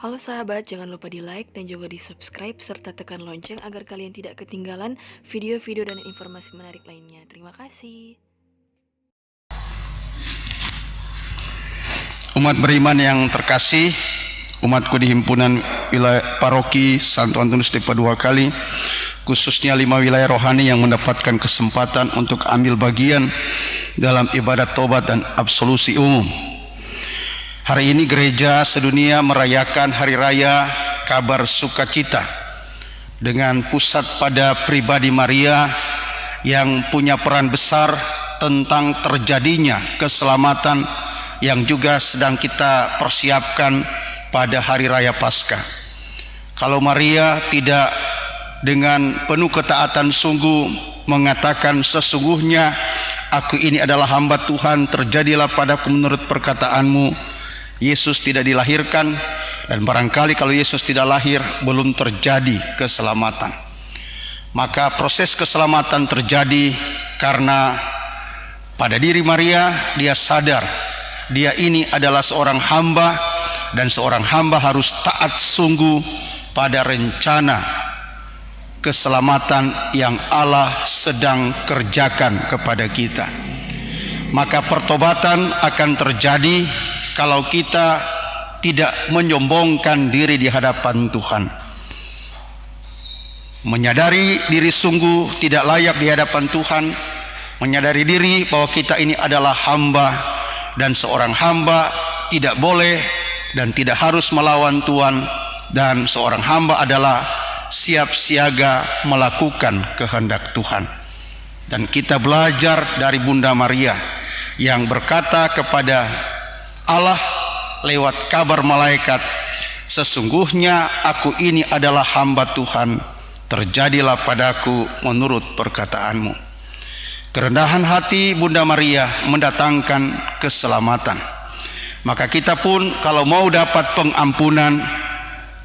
Halo sahabat, jangan lupa di like dan juga di subscribe serta tekan lonceng agar kalian tidak ketinggalan video-video dan informasi menarik lainnya. Terima kasih. Umat beriman yang terkasih, umatku di himpunan wilayah paroki Santo Antonius de Padua Kali, khususnya 5 wilayah rohani yang mendapatkan kesempatan untuk ambil bagian dalam ibadat tobat dan absolusi umum. Hari ini gereja sedunia merayakan hari raya kabar sukacita dengan pusat pada pribadi Maria yang punya peran besar tentang terjadinya keselamatan yang juga sedang kita persiapkan pada hari raya Paskah. Kalau Maria tidak dengan penuh ketaatan sungguh mengatakan, sesungguhnya aku ini adalah hamba Tuhan, terjadilah padaku menurut perkataanmu, Yesus tidak dilahirkan, dan barangkali kalau Yesus tidak lahir belum terjadi keselamatan. Maka proses keselamatan terjadi karena pada diri Maria dia sadar dia ini adalah seorang hamba, dan seorang hamba harus taat sungguh pada rencana keselamatan yang Allah sedang kerjakan kepada kita. Maka pertobatan akan terjadi kalau kita tidak menyombongkan diri di hadapan Tuhan, menyadari diri sungguh tidak layak di hadapan Tuhan, menyadari diri bahwa kita ini adalah hamba, dan seorang hamba tidak boleh dan tidak harus melawan Tuhan, dan seorang hamba adalah siap siaga melakukan kehendak Tuhan. Dan kita belajar dari Bunda Maria yang berkata kepada Allah lewat kabar malaikat, sesungguhnya aku ini adalah hamba Tuhan, terjadilah padaku menurut perkataanmu. Kerendahan hati Bunda Maria mendatangkan keselamatan. Maka kita pun kalau mau dapat pengampunan,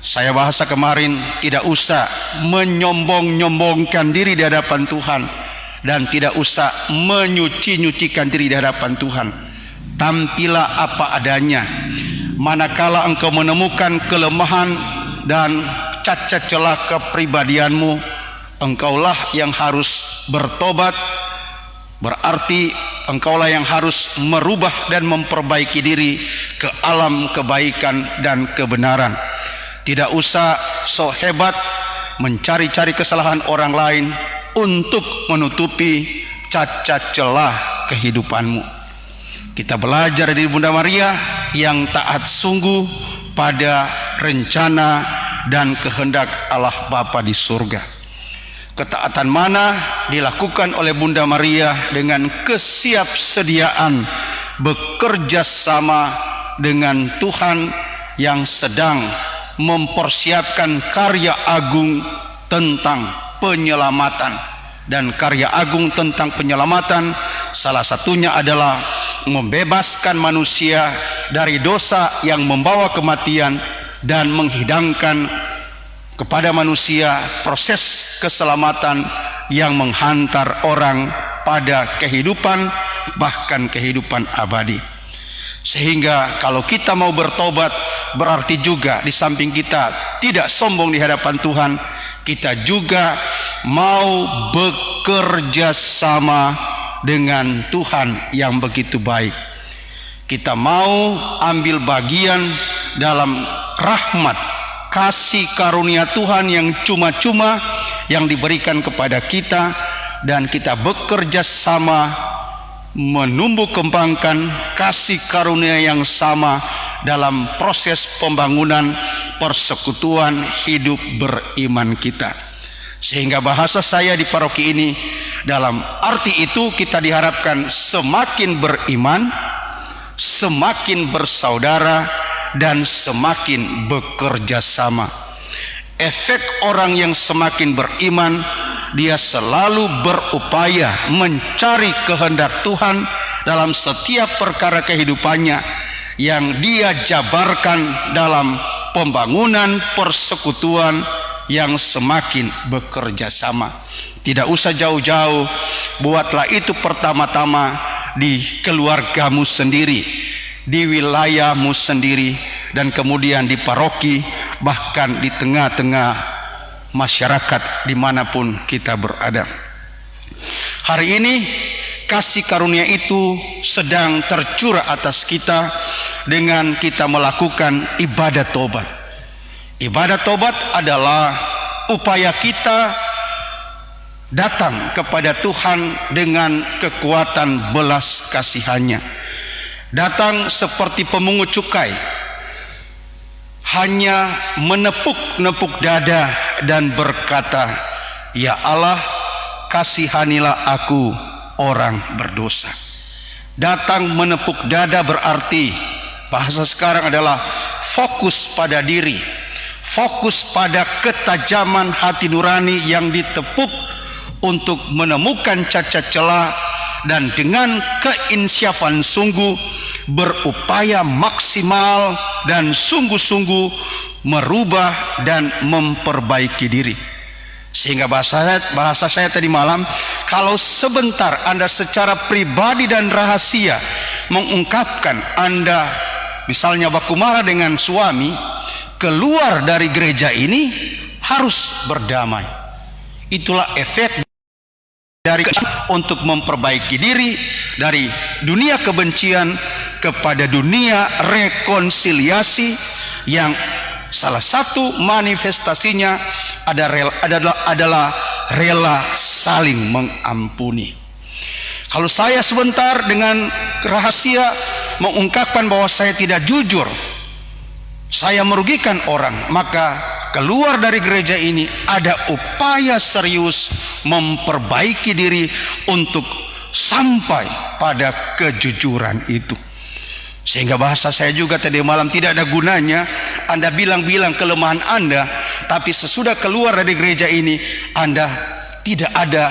saya bahasa kemarin, tidak usah menyombong-nyombongkan diri di hadapan Tuhan, dan tidak usah menyuci-nyucikan diri di hadapan Tuhan. Tampilah apa adanya. Manakala engkau menemukan kelemahan dan cacat celah kepribadianmu, engkaulah yang harus bertobat. Berarti engkaulah yang harus merubah dan memperbaiki diri ke alam kebaikan dan kebenaran. Tidak usah so hebat mencari-cari kesalahan orang lain untuk menutupi cacat celah kehidupanmu. Kita belajar dari Bunda Maria yang taat sungguh pada rencana dan kehendak Allah Bapa di surga. Ketaatan mana dilakukan oleh Bunda Maria dengan kesiapsediaan bekerja sama dengan Tuhan yang sedang mempersiapkan karya agung tentang penyelamatan. Dan karya agung tentang penyelamatan salah satunya adalah membebaskan manusia dari dosa yang membawa kematian dan menghidangkan kepada manusia proses keselamatan yang menghantar orang pada kehidupan, bahkan kehidupan abadi. Sehingga kalau kita mau bertobat, berarti juga di samping kita tidak sombong di hadapan Tuhan, kita juga mau bekerja sama dengan Tuhan yang begitu baik. Kita mau ambil bagian dalam rahmat kasih karunia Tuhan yang cuma-cuma yang diberikan kepada kita, dan kita bekerja sama menumbuh kembangkan kasih karunia yang sama dalam proses pembangunan persekutuan hidup beriman kita. Sehingga bahasa saya di paroki ini, dalam arti itu kita diharapkan semakin beriman, semakin bersaudara, dan semakin bekerja sama. Efek orang yang semakin beriman, dia selalu berupaya mencari kehendak Tuhan dalam setiap perkara kehidupannya yang dia jabarkan dalam pembangunan persekutuan yang semakin bekerja sama. Tidak usah jauh-jauh, buatlah itu pertama-tama di keluargamu sendiri, di wilayahmu sendiri, dan kemudian di paroki, bahkan di tengah-tengah masyarakat dimanapun kita berada. Hari ini kasih karunia itu sedang tercurah atas kita dengan kita melakukan ibadah tobat. Ibadah tobat adalah upaya kita datang kepada Tuhan dengan kekuatan belas kasihannya. Datang seperti pemungut cukai, hanya menepuk-nepuk dada dan berkata, "Ya Allah, kasihanilah aku orang berdosa." Datang menepuk dada berarti, bahasa sekarang adalah fokus pada diri, fokus pada ketajaman hati nurani yang ditepuk untuk menemukan cacat celah, dan dengan keinsyafan sungguh berupaya maksimal dan sungguh-sungguh merubah dan memperbaiki diri. Sehingga bahasa saya tadi malam, kalau sebentar Anda secara pribadi dan rahasia mengungkapkan Anda misalnya baku marah dengan suami, keluar dari gereja ini harus berdamai. Itulah efek dari untuk memperbaiki diri dari dunia kebencian kepada dunia rekonsiliasi, yang salah satu manifestasinya adalah rela saling mengampuni. Kalau saya sebentar dengan rahasia mengungkapkan bahwa saya tidak jujur, saya merugikan orang, maka keluar dari gereja ini ada upaya serius memperbaiki diri untuk sampai pada kejujuran itu. Sehingga bahasa saya juga tadi malam, tidak ada gunanya Anda bilang-bilang kelemahan Anda, tapi sesudah keluar dari gereja ini Anda tidak ada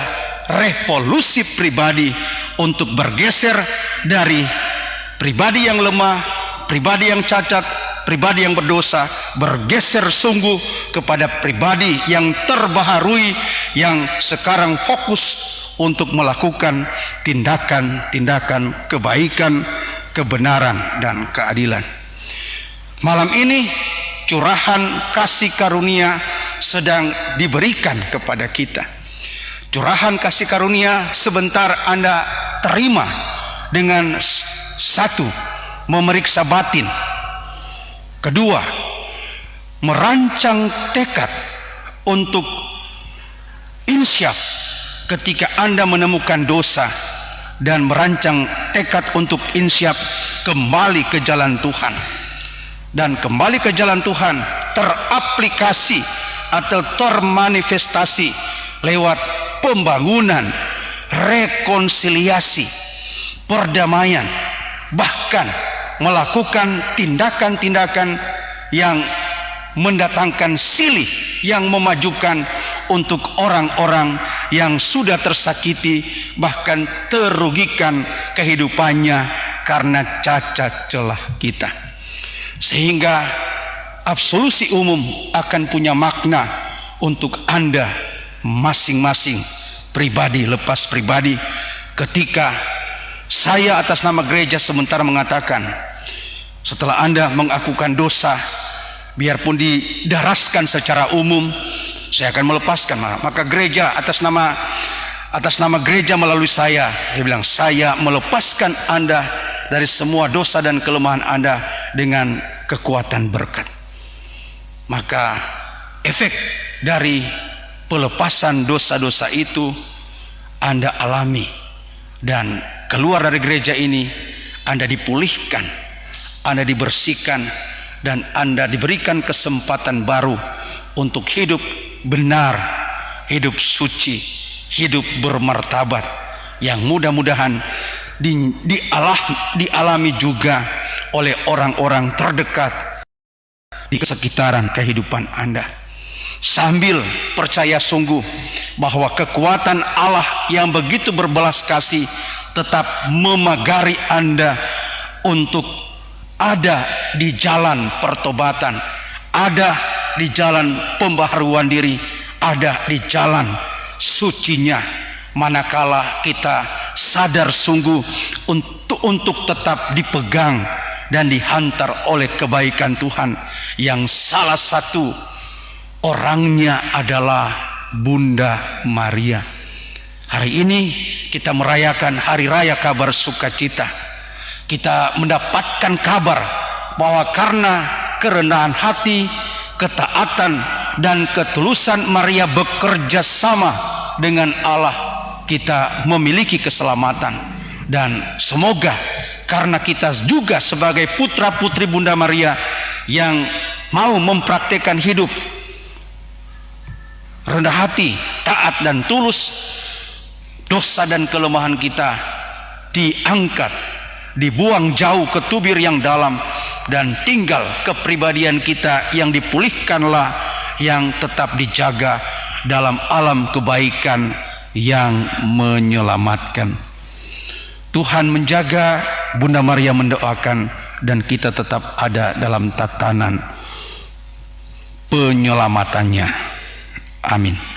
revolusi pribadi untuk bergeser dari pribadi yang lemah, pribadi yang cacat, pribadi yang berdosa, bergeser sungguh kepada pribadi yang terbaharui, yang sekarang fokus untuk melakukan tindakan-tindakan kebaikan, kebenaran, dan keadilan. Malam ini curahan kasih karunia sedang diberikan kepada kita. Curahan kasih karunia sebentar Anda terima dengan satu, memeriksa batin. Kedua, merancang tekad untuk insyaf ketika Anda menemukan dosa, dan merancang tekad untuk insyaf kembali ke jalan Tuhan. Dan kembali ke jalan Tuhan teraplikasi atau termanifestasi lewat pembangunan, rekonsiliasi, perdamaian, bahkan melakukan tindakan-tindakan yang mendatangkan silih, yang memajukan untuk orang-orang yang sudah tersakiti, bahkan terugikan kehidupannya karena cacat celah kita. Sehingga absolusi umum akan punya makna untuk Anda masing-masing, pribadi lepas pribadi, ketika saya atas nama gereja sementara mengatakan, setelah Anda mengakukan dosa, biarpun didaraskan secara umum, saya akan melepaskan. Maka gereja atas nama gereja melalui saya, dia bilang, saya melepaskan Anda dari semua dosa dan kelemahan Anda dengan kekuatan berkat. Maka efek dari pelepasan dosa-dosa itu Anda alami, dan keluar dari gereja ini Anda dipulihkan, Anda dibersihkan, dan Anda diberikan kesempatan baru untuk hidup benar, hidup suci, hidup bermartabat, yang mudah-mudahan dialami juga oleh orang-orang terdekat di sekitaran kehidupan Anda. Sambil percaya sungguh bahwa kekuatan Allah yang begitu berbelas kasih tetap memagari Anda untuk ada di jalan pertobatan, ada di jalan pembaharuan diri, ada di jalan sucinya, manakala kita sadar sungguh untuk tetap dipegang dan dihantar oleh kebaikan Tuhan, yang salah satu orangnya adalah Bunda Maria. Hari ini kita merayakan hari raya kabar sukacita. Kita mendapatkan kabar bahwa karena kerendahan hati, ketaatan, dan ketulusan Maria bekerja sama dengan Allah, kita memiliki keselamatan. Dan semoga karena kita juga sebagai putra-putri Bunda Maria yang mau mempraktikkan hidup rendah hati, taat, dan tulus, dosa dan kelemahan kita diangkat, dibuang jauh ke tubir yang dalam, dan tinggal kepribadian kita yang dipulihkanlah, yang tetap dijaga dalam alam kebaikan yang menyelamatkan. Tuhan menjaga, Bunda Maria mendoakan, dan kita tetap ada dalam tatanan penyelamatannya. Amin.